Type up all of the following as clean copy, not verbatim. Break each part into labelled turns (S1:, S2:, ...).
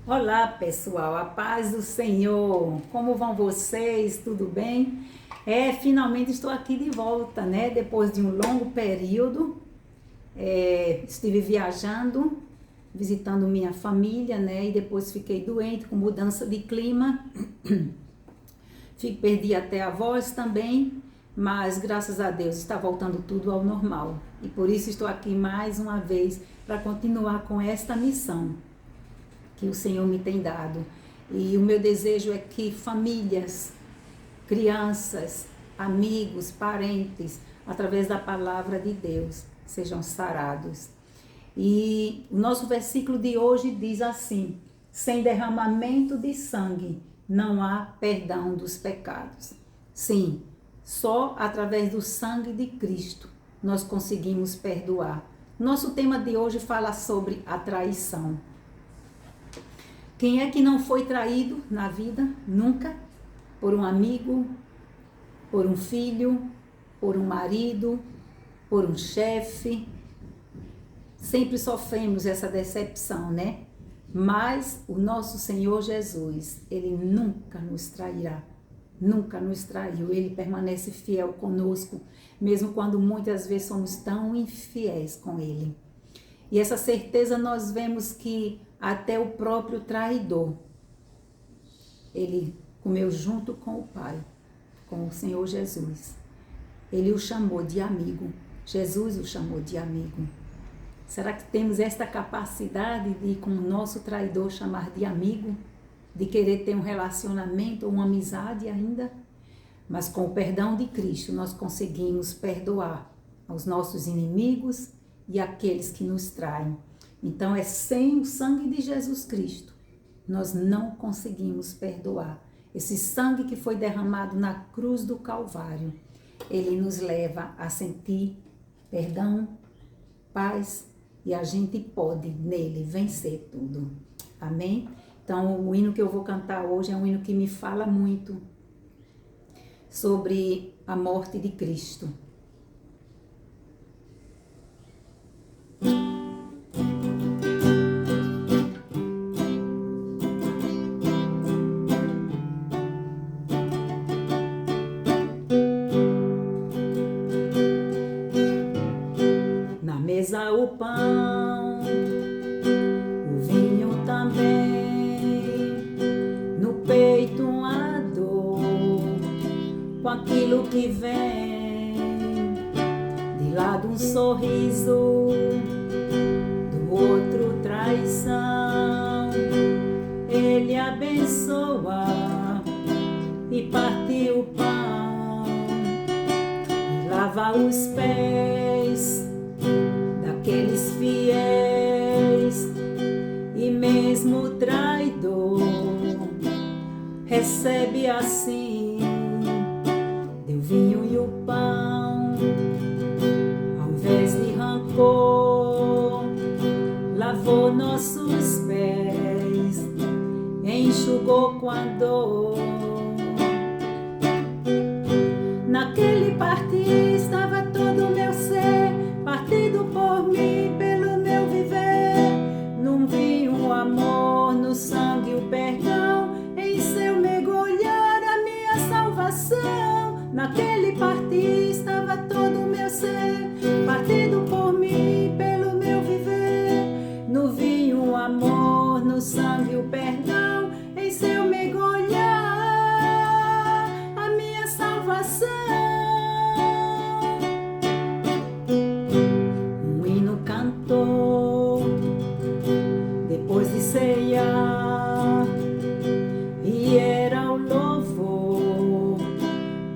S1: Olá, pessoal, a paz do Senhor. Como vão vocês? Tudo bem? Finalmente estou aqui de volta, né? Depois de um longo período, estive viajando, visitando minha família, né? E depois fiquei doente com mudança de clima. Perdi até a voz também, mas graças a Deus está voltando tudo ao normal. E por isso estou aqui mais uma vez para continuar com esta missão que o Senhor me tem dado. E o meu desejo é que famílias, crianças, amigos, parentes, através da palavra de Deus, sejam sarados. E o nosso versículo de hoje diz assim: sem derramamento de sangue não há perdão dos pecados. Sim, só através do sangue de Cristo nós conseguimos perdoar. Nosso tema de hoje fala sobre a traição. Quem é que não foi traído na vida? Nunca? Por um amigo, por um filho, por um marido, por um chefe. Sempre sofremos essa decepção, né? Mas o nosso Senhor Jesus, Ele nunca nos trairá. Nunca nos traiu. Ele permanece fiel conosco, mesmo quando muitas vezes somos tão infiéis com Ele. E essa certeza nós vemos que até o próprio traidor, ele comeu junto com o Pai, com o Senhor Jesus. Ele o chamou de amigo. Jesus o chamou de amigo. Será que temos esta capacidade de, com o nosso traidor, chamar de amigo? De querer ter um relacionamento ou uma amizade ainda? Mas com o perdão de Cristo, nós conseguimos perdoar aos nossos inimigos e aqueles que nos traem. Então, sem o sangue de Jesus Cristo, nós não conseguimos perdoar. Esse sangue que foi derramado na cruz do Calvário, ele nos leva a sentir perdão, paz, e a gente pode, nele, vencer tudo. Amém? Então, o hino que eu vou cantar hoje é um hino que me fala muito sobre a morte de Cristo. Mesa o pão, o vinho também, no peito a dor, com aquilo que vem, de lado um sorriso, do outro traição. Ele abençoa e parte o pão, e lava os pés daqueles fiéis, e mesmo o traidor recebe assim, deu vinho e o pão, ao invés de rancor, lavou nossos pés, enxugou com a dor. Naquele partir estava todo o meu ser, partido por mim, pelo meu viver. Num vinho o amor, no sangue o perdão, em seu mergulhar a minha salvação. Naquele partir estava todo o meu ser, partido por mim, pelo meu viver. No vinho o amor, no sangue o perdão, em seu mergulhar a minha salvação. Depois de ceiar, e era o louvor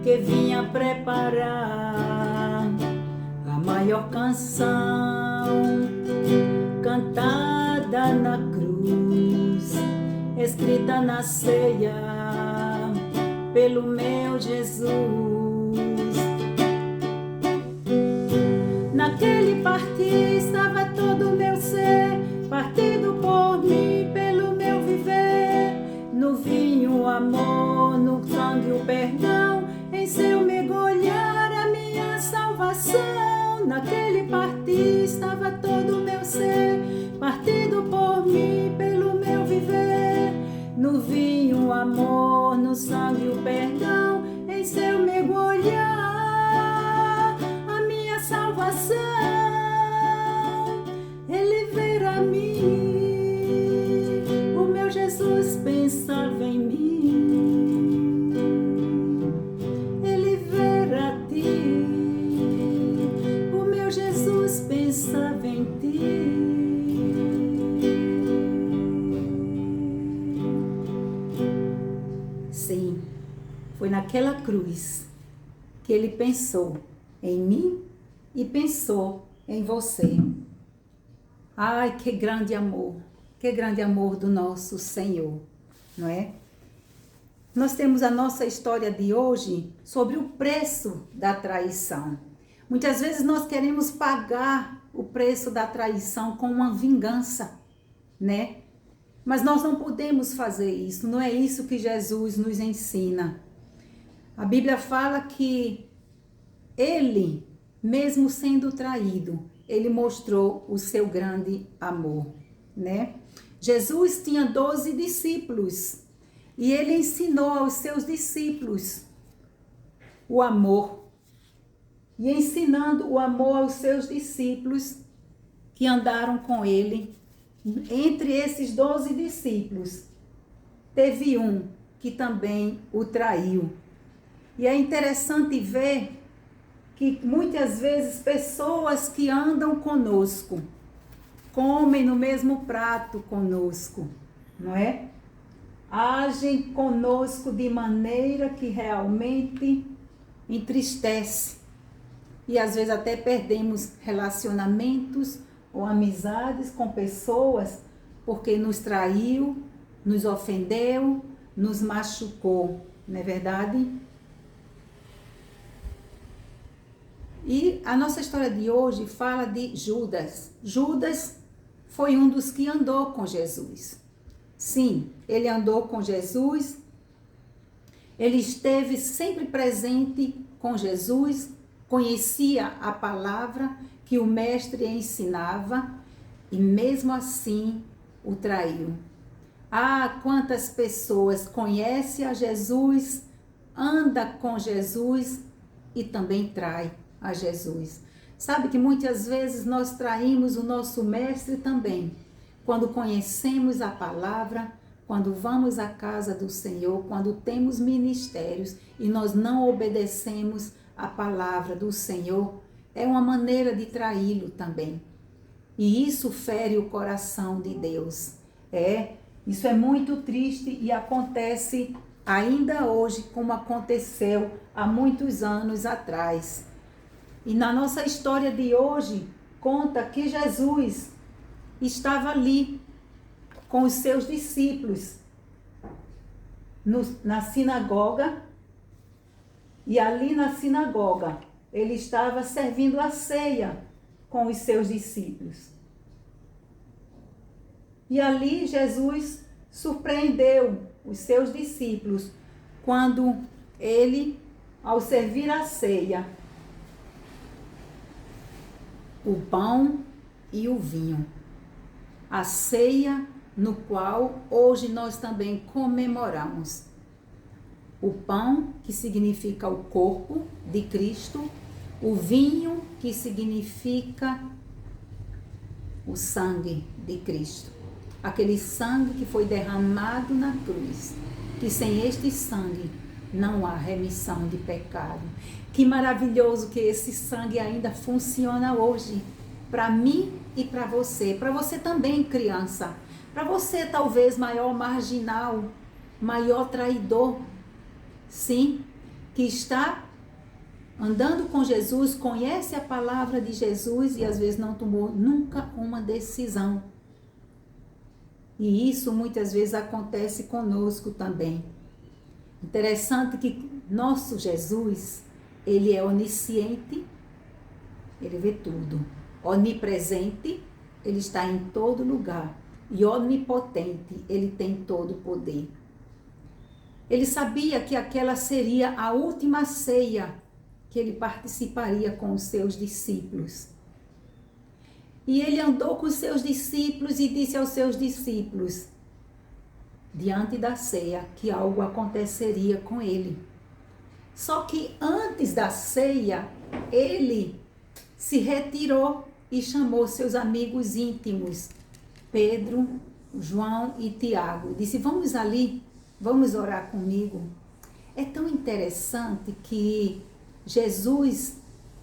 S1: que vinha preparar a maior canção cantada na cruz, escrita na ceia pelo meu Jesus. Naquele partir estava todo o meu ser, partido por mim, pelo meu viver. No vinho o amor, no sangue o perdão, em seu mergulhar a minha salvação. Naquele partir estava todo o meu ser, partido por mim, pelo meu viver. Foi naquela cruz que ele pensou em mim e pensou em você. Ai, que grande amor do nosso Senhor, não é? Nós temos a nossa história de hoje sobre o preço da traição. Muitas vezes nós queremos pagar o preço da traição com uma vingança, né? Mas nós não podemos fazer isso, não é isso que Jesus nos ensina. A Bíblia fala que ele, mesmo sendo traído, ele mostrou o seu grande amor, né? Jesus tinha 12 discípulos e ele ensinou aos seus discípulos o amor. E ensinando o amor aos seus discípulos que andaram com ele, entre esses 12 discípulos, teve um que também o traiu. E é interessante ver que muitas vezes pessoas que andam conosco, comem no mesmo prato conosco, não é? Agem conosco de maneira que realmente entristece. E às vezes até perdemos relacionamentos ou amizades com pessoas porque nos traiu, nos ofendeu, nos machucou, não é verdade? E a nossa história de hoje fala de Judas. Judas foi um dos que andou com Jesus. Sim, ele andou com Jesus, ele esteve sempre presente com Jesus, conhecia a palavra que o mestre ensinava e mesmo assim o traiu. Ah, quantas pessoas conhecem a Jesus, anda com Jesus e também trai a Jesus. Sabe que muitas vezes nós traímos o nosso mestre também. Quando conhecemos a palavra, quando vamos à casa do Senhor, quando temos ministérios e nós não obedecemos a palavra do Senhor, é uma maneira de traí-lo também. E isso fere o coração de Deus. Isso é muito triste e acontece ainda hoje, como aconteceu há muitos anos atrás. E na nossa história de hoje, conta que Jesus estava ali com os seus discípulos na sinagoga, e ali na sinagoga ele estava servindo a ceia com os seus discípulos. E ali Jesus surpreendeu os seus discípulos quando ele, ao servir a ceia, o pão e o vinho, a ceia no qual hoje nós também comemoramos. O pão, que significa o corpo de Cristo, o vinho, que significa o sangue de Cristo. Aquele sangue que foi derramado na cruz, que sem este sangue não há remissão de pecado. Que maravilhoso que esse sangue ainda funciona hoje, para mim e para você também, criança, para você talvez maior marginal, maior traidor, sim, que está andando com Jesus, conhece a palavra de Jesus e às vezes não tomou nunca uma decisão. E isso muitas vezes acontece conosco também. Interessante que nosso Jesus, ele é onisciente, ele vê tudo. Onipresente, ele está em todo lugar. E onipotente, ele tem todo o poder. Ele sabia que aquela seria a última ceia que ele participaria com os seus discípulos. E ele andou com os seus discípulos e disse aos seus discípulos, diante da ceia, que algo aconteceria com ele. Só que antes da ceia, ele se retirou e chamou seus amigos íntimos, Pedro, João e Tiago. Disse, vamos ali, vamos orar comigo. É tão interessante que Jesus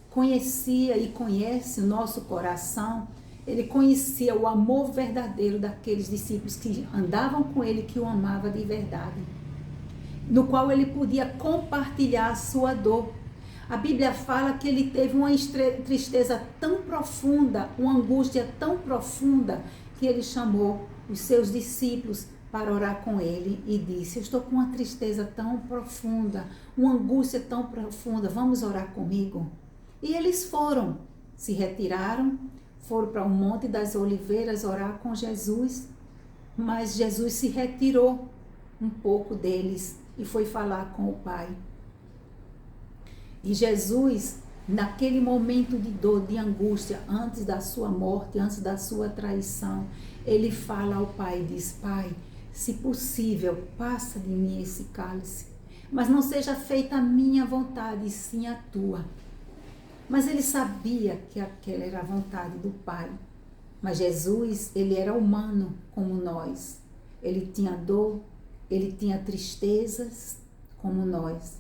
S1: conhecia e conhece o nosso coração. Ele conhecia o amor verdadeiro daqueles discípulos que andavam com ele, que o amava de verdade. no qual ele podia compartilhar a sua dor. A Bíblia fala que ele teve uma tristeza tão profunda, uma angústia tão profunda, que ele chamou os seus discípulos para orar com ele e disse: eu estou com uma tristeza tão profunda, uma angústia tão profunda, vamos orar comigo? E eles foram, se retiraram, foram para o Monte das Oliveiras orar com Jesus, mas Jesus se retirou um pouco deles e foi falar com o Pai. E Jesus, naquele momento de dor, de angústia, antes da sua morte, antes da sua traição, ele fala ao Pai e diz: Pai, se possível, passa de mim esse cálice, mas não seja feita a minha vontade, e sim a tua. Mas ele sabia que aquela era a vontade do Pai. Mas Jesus, ele era humano como nós. Ele tinha dor, ele tinha tristezas como nós.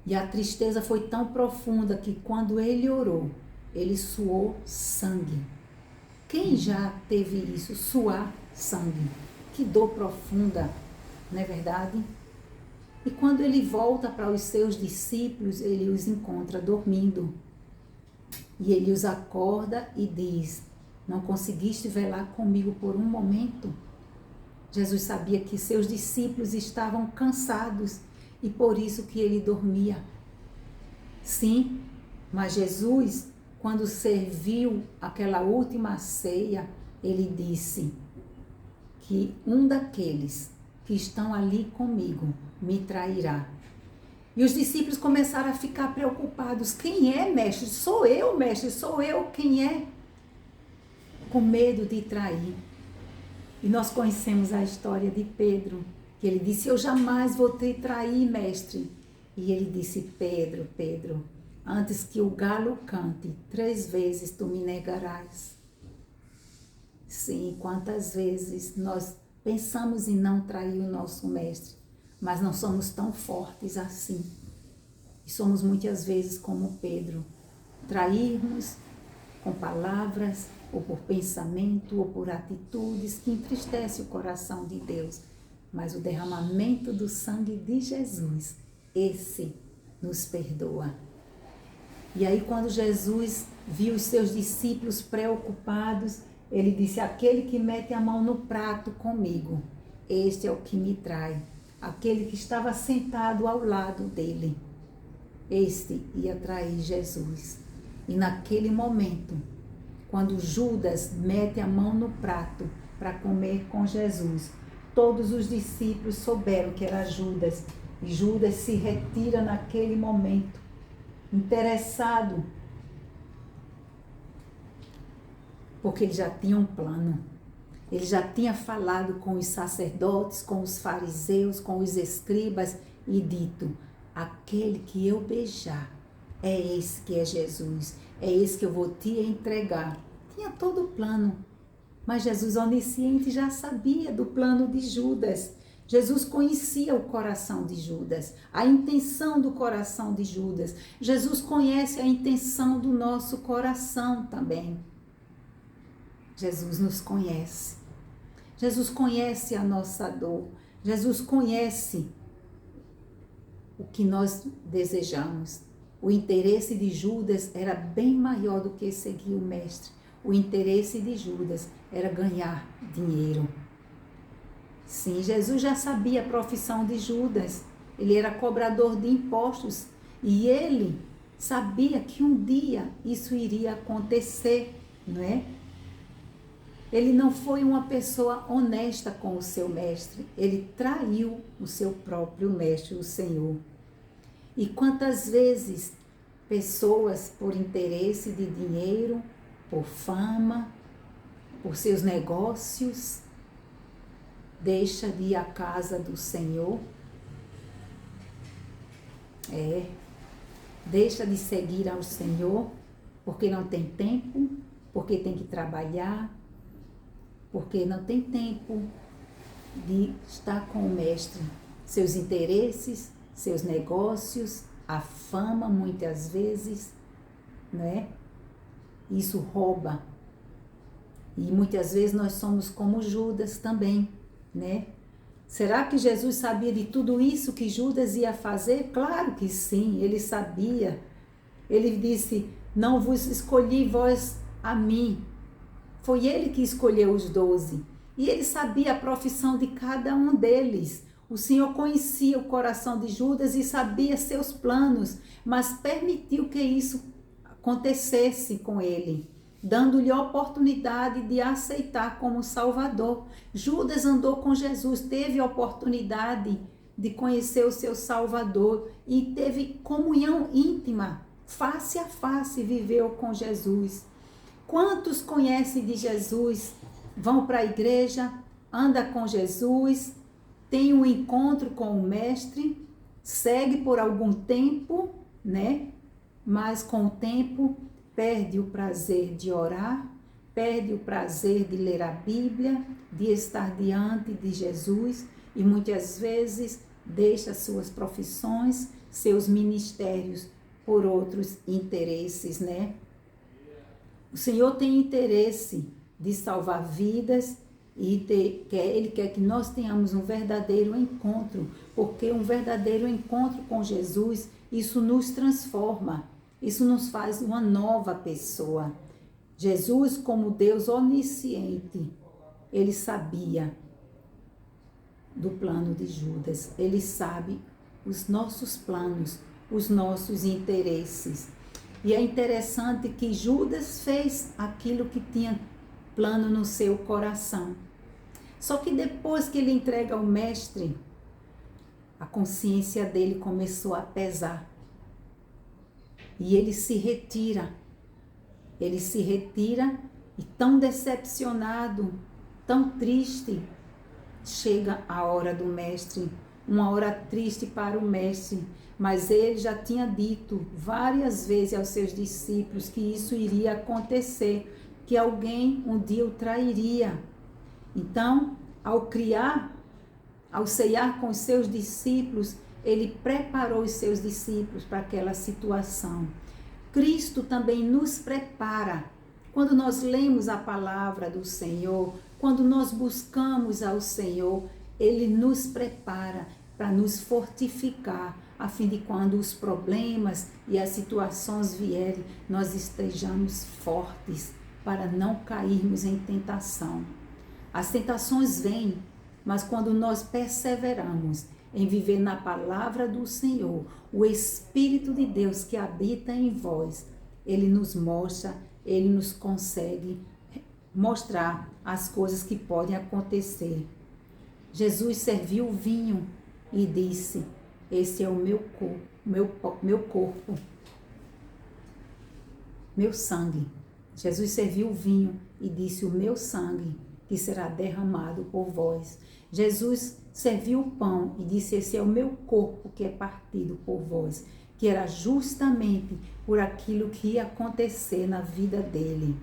S1: E a tristeza foi tão profunda que quando ele orou, ele suou sangue. Quem já teve isso? Suar sangue. Que dor profunda, não é verdade? E quando ele volta para os seus discípulos, ele os encontra dormindo. E ele os acorda e diz: não conseguiste velar comigo por um momento? Jesus sabia que seus discípulos estavam cansados e por isso que ele dormia. Sim, mas Jesus, quando serviu aquela última ceia, ele disse que um daqueles que estão ali comigo me trairá. E os discípulos começaram a ficar preocupados. Quem é, mestre? Sou eu, mestre, sou eu. Quem é? Com medo de trair. E nós conhecemos a história de Pedro, que ele disse: eu jamais vou te trair, mestre. E ele disse: Pedro, Pedro, antes que o galo cante, 3 vezes tu me negarás. Sim, quantas vezes nós pensamos em não trair o nosso mestre, mas não somos tão fortes assim. E somos muitas vezes como Pedro, trairmos com palavras, ou por pensamento, ou por atitudes que entristecem o coração de Deus. Mas o derramamento do sangue de Jesus, esse nos perdoa. E aí quando Jesus viu os seus discípulos preocupados, ele disse: aquele que mete a mão no prato comigo, este é o que me trai. Aquele que estava sentado ao lado dele, este ia trair Jesus. E naquele momento, quando Judas mete a mão no prato para comer com Jesus, todos os discípulos souberam que era Judas. E Judas se retira naquele momento, interessado, porque ele já tinha um plano. Ele já tinha falado com os sacerdotes, com os fariseus, com os escribas e dito: aquele que eu beijar, é esse que é Jesus, é esse que eu vou te entregar. Tinha todo o plano, mas Jesus, onisciente, já sabia do plano de Judas. Jesus conhecia o coração de Judas, a intenção do coração de Judas. Jesus conhece a intenção do nosso coração também. Jesus nos conhece. Jesus conhece a nossa dor. Jesus conhece o que nós desejamos. O interesse de Judas era bem maior do que seguir o mestre. O interesse de Judas era ganhar dinheiro. Sim, Jesus já sabia a profissão de Judas. Ele era cobrador de impostos e ele sabia que um dia isso iria acontecer, não é? Ele não foi uma pessoa honesta com o seu mestre. Ele traiu o seu próprio mestre, o Senhor. E quantas vezes pessoas, por interesse de dinheiro, por fama, por seus negócios, deixa de ir à casa do Senhor, deixa de seguir ao Senhor, porque não tem tempo, porque tem que trabalhar, porque não tem tempo de estar com o mestre. Seus interesses, seus negócios, a fama muitas vezes, né? Isso rouba. E muitas vezes nós somos como Judas também, né? Será que Jesus sabia de tudo isso que Judas ia fazer? Claro que sim, ele sabia. Ele disse, não vos escolhi vós a mim. Foi ele que escolheu os 12. E ele sabia a profissão de cada um deles. O Senhor conhecia o coração de Judas e sabia seus planos, mas permitiu que isso acontecesse com ele, dando-lhe a oportunidade de aceitar como Salvador. Judas andou com Jesus, teve a oportunidade de conhecer o seu Salvador e teve comunhão íntima, face a face, viveu com Jesus. Quantos conhecem de Jesus, vão para a igreja, anda com Jesus, tem um encontro com o Mestre, segue por algum tempo, né? Mas com o tempo perde o prazer de orar, perde o prazer de ler a Bíblia, de estar diante de Jesus e muitas vezes deixa suas profissões, seus ministérios por outros interesses, né? O Senhor tem interesse de salvar vidas e Ele quer que nós tenhamos um verdadeiro encontro, porque um verdadeiro encontro com Jesus, isso nos transforma, isso nos faz uma nova pessoa. Jesus, como Deus onisciente, Ele sabia do plano de Judas, Ele sabe os nossos planos, os nossos interesses. E é interessante que Judas fez aquilo que tinha plano no seu coração. Só que depois que ele entrega ao Mestre, a consciência dele começou a pesar. E ele se retira. Ele se retira e tão decepcionado, tão triste, chega a hora do Mestre, uma hora triste para o Mestre, mas ele já tinha dito várias vezes aos seus discípulos que isso iria acontecer, que alguém um dia o trairia. Então, ao ceiar com os seus discípulos, ele preparou os seus discípulos para aquela situação. Cristo também nos prepara. Quando nós lemos a palavra do Senhor, quando nós buscamos ao Senhor, Ele nos prepara para nos fortificar, a fim de quando os problemas e as situações vierem, nós estejamos fortes para não cairmos em tentação. As tentações vêm, mas quando nós perseveramos em viver na palavra do Senhor, o Espírito de Deus que habita em vós, Ele nos mostra, Ele nos consegue mostrar as coisas que podem acontecer. Jesus serviu o vinho e disse, esse é o meu corpo, meu sangue. Jesus serviu o vinho e disse, o meu sangue que será derramado por vós. Jesus serviu o pão e disse, esse é o meu corpo que é partido por vós, que era justamente por aquilo que ia acontecer na vida dele.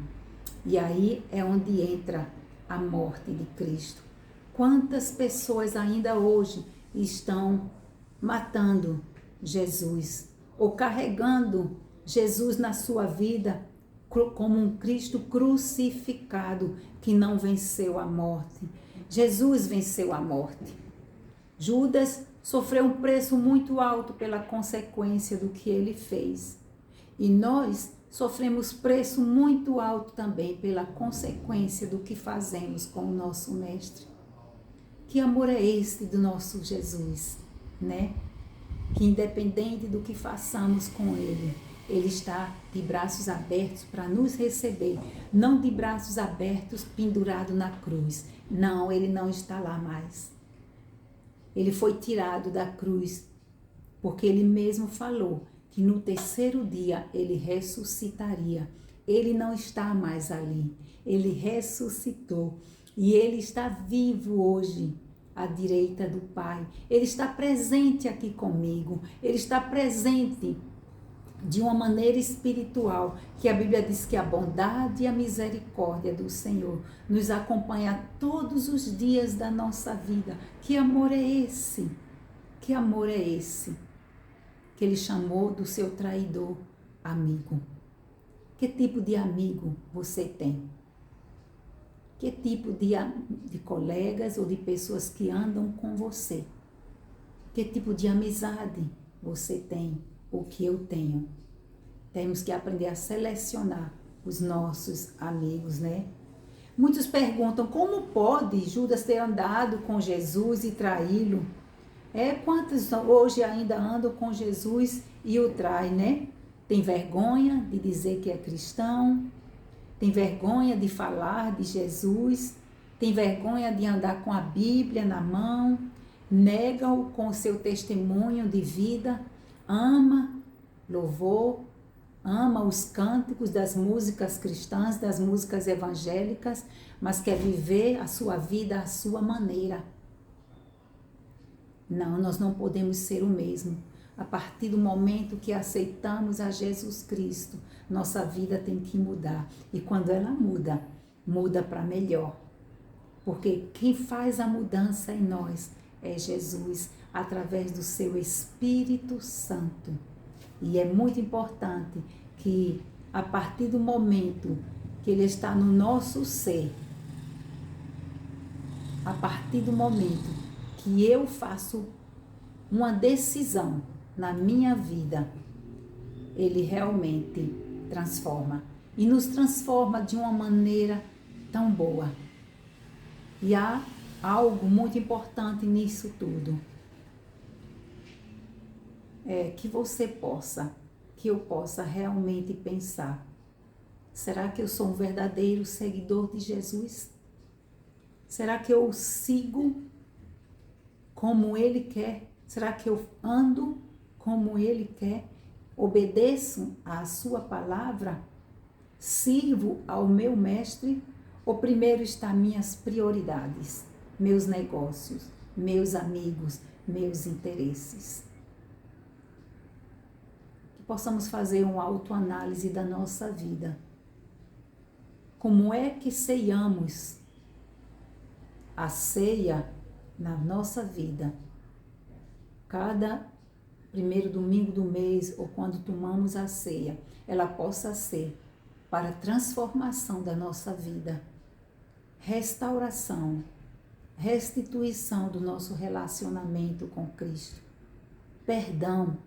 S1: E aí é onde entra a morte de Cristo. Quantas pessoas ainda hoje estão matando Jesus, ou carregando Jesus na sua vida como um Cristo crucificado que não venceu a morte. Jesus venceu a morte. Judas sofreu um preço muito alto pela consequência do que ele fez. E nós sofremos preço muito alto também pela consequência do que fazemos com o nosso Mestre. Que amor é este do nosso Jesus, né? Que independente do que façamos com Ele, Ele está de braços abertos para nos receber, não de braços abertos pendurado na cruz. Não, Ele não está lá mais. Ele foi tirado da cruz, porque Ele mesmo falou que no terceiro dia Ele ressuscitaria. Ele não está mais ali, Ele ressuscitou e Ele está vivo hoje à direita do Pai. Ele está presente aqui comigo, Ele está presente de uma maneira espiritual, que a Bíblia diz que a bondade e a misericórdia do Senhor nos acompanha todos os dias da nossa vida. Que amor é esse? Que amor é esse? Que Ele chamou do seu traidor amigo. Que tipo de amigo você tem? Que tipo de de colegas ou de pessoas que andam com você. Que tipo de amizade você tem ou que eu tenho? Temos que aprender a selecionar os nossos amigos, né? Muitos perguntam como pode Judas ter andado com Jesus e traí-lo? Quantos hoje ainda andam com Jesus e o traem, né? Tem vergonha de dizer que é cristão, tem vergonha de falar de Jesus, tem vergonha de andar com a Bíblia na mão, nega-o com o seu testemunho de vida, ama louvor, ama os cânticos das músicas cristãs, das músicas evangélicas, mas quer viver a sua vida à sua maneira. Não, nós não podemos ser o mesmo. A partir do momento que aceitamos a Jesus Cristo, nossa vida tem que mudar. E quando ela muda, muda para melhor. Porque quem faz a mudança em nós é Jesus, através do seu Espírito Santo. E é muito importante que, a partir do momento que Ele está no nosso ser, a partir do momento que eu faço uma decisão na minha vida, Ele realmente transforma. E nos transforma de uma maneira tão boa. E há algo muito importante nisso tudo. Que eu possa realmente pensar: será que eu sou um verdadeiro seguidor de Jesus? Será que eu sigo como Ele quer? Será que eu ando como Ele quer? Obedeço à sua palavra? Sirvo ao meu mestre? Ou primeiro está minhas prioridades, meus negócios, meus amigos, meus interesses? Que possamos fazer uma autoanálise da nossa vida. Como é que ceiamos a ceia na nossa vida? Cada primeiro domingo do mês ou quando tomamos a ceia, ela possa ser para a transformação da nossa vida, restauração, restituição do nosso relacionamento com Cristo, perdão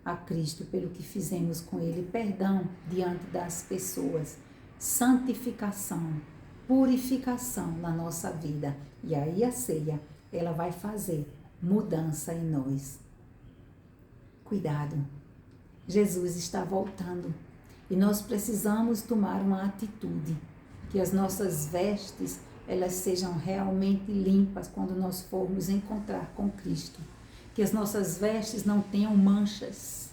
S1: a Cristo pelo que fizemos com Ele, perdão diante das pessoas, santificação, purificação na nossa vida. E aí a ceia, ela vai fazer mudança em nós. Cuidado, Jesus está voltando e nós precisamos tomar uma atitude, que as nossas vestes, elas sejam realmente limpas quando nós formos encontrar com Cristo. Que as nossas vestes não tenham manchas.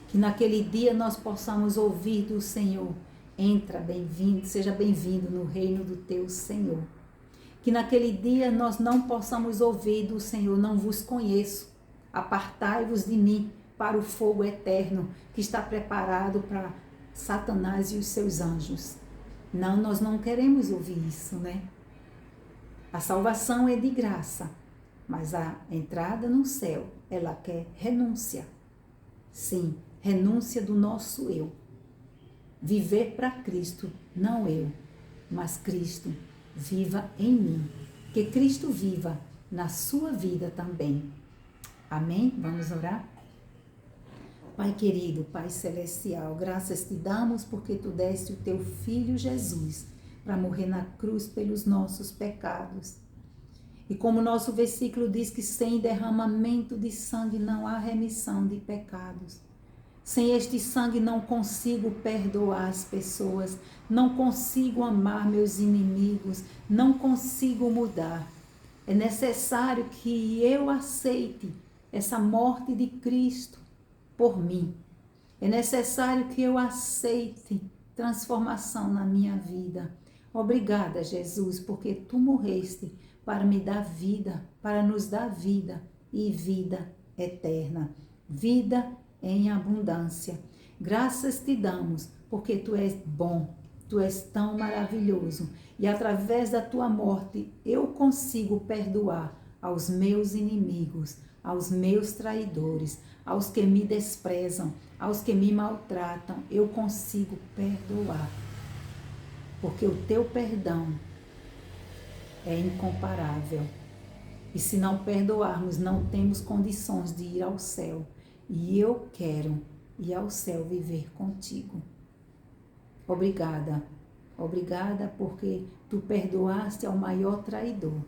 S1: Que naquele dia nós possamos ouvir do Senhor: entra, bem-vindo, seja bem-vindo no reino do teu Senhor. Que naquele dia nós não possamos ouvir do Senhor: não vos conheço, apartai-vos de mim para o fogo eterno que está preparado para Satanás e os seus anjos. Não, nós não queremos ouvir isso, né? A salvação é de graça, mas a entrada no céu, ela quer renúncia. Sim, renúncia do nosso eu. Viver para Cristo, não eu, mas Cristo viva em mim. Que Cristo viva na sua vida também. Amém? Vamos orar? Pai querido, Pai celestial, graças te damos porque tu deste o teu Filho Jesus para morrer na cruz pelos nossos pecados. E como o nosso versículo diz que sem derramamento de sangue não há remissão de pecados. Sem este sangue não consigo perdoar as pessoas, não consigo amar meus inimigos, não consigo mudar. É necessário que eu aceite essa morte de Cristo por mim. É necessário que eu aceite transformação na minha vida. Obrigada, Jesus, porque tu morreste para me dar vida, para nos dar vida e vida eterna, vida em abundância. Graças te damos, porque tu és bom, tu és tão maravilhoso e através da tua morte eu consigo perdoar aos meus inimigos, aos meus traidores, aos que me desprezam, aos que me maltratam. Eu consigo perdoar, porque o teu perdão é incomparável. E se não perdoarmos, não temos condições de ir ao céu. E eu quero ir ao céu viver contigo. Obrigada. Obrigada porque tu perdoaste ao maior traidor.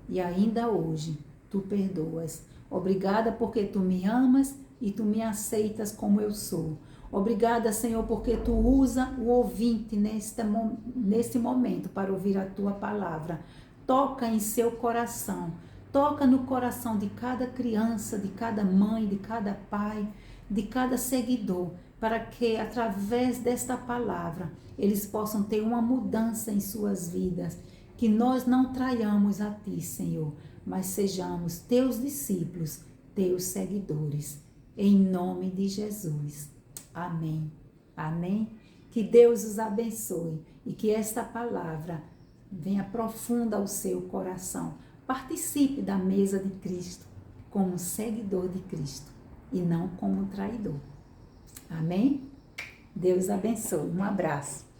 S1: E ainda hoje tu perdoas. Obrigada porque tu me amas e tu me aceitas como eu sou. Obrigada, Senhor, porque tu usa o ouvinte neste momento para ouvir a tua palavra. Toca em seu coração. Toca no coração de cada criança, de cada mãe, de cada pai, de cada seguidor, para que através desta palavra eles possam ter uma mudança em suas vidas. Que nós não traiamos a ti, Senhor, mas sejamos teus discípulos, teus seguidores. Em nome de Jesus. Amém. Amém. Que Deus os abençoe e que esta palavra venha profunda ao seu coração. Participe da mesa de Cristo como seguidor de Cristo e não como traidor. Amém? Deus abençoe. Um abraço.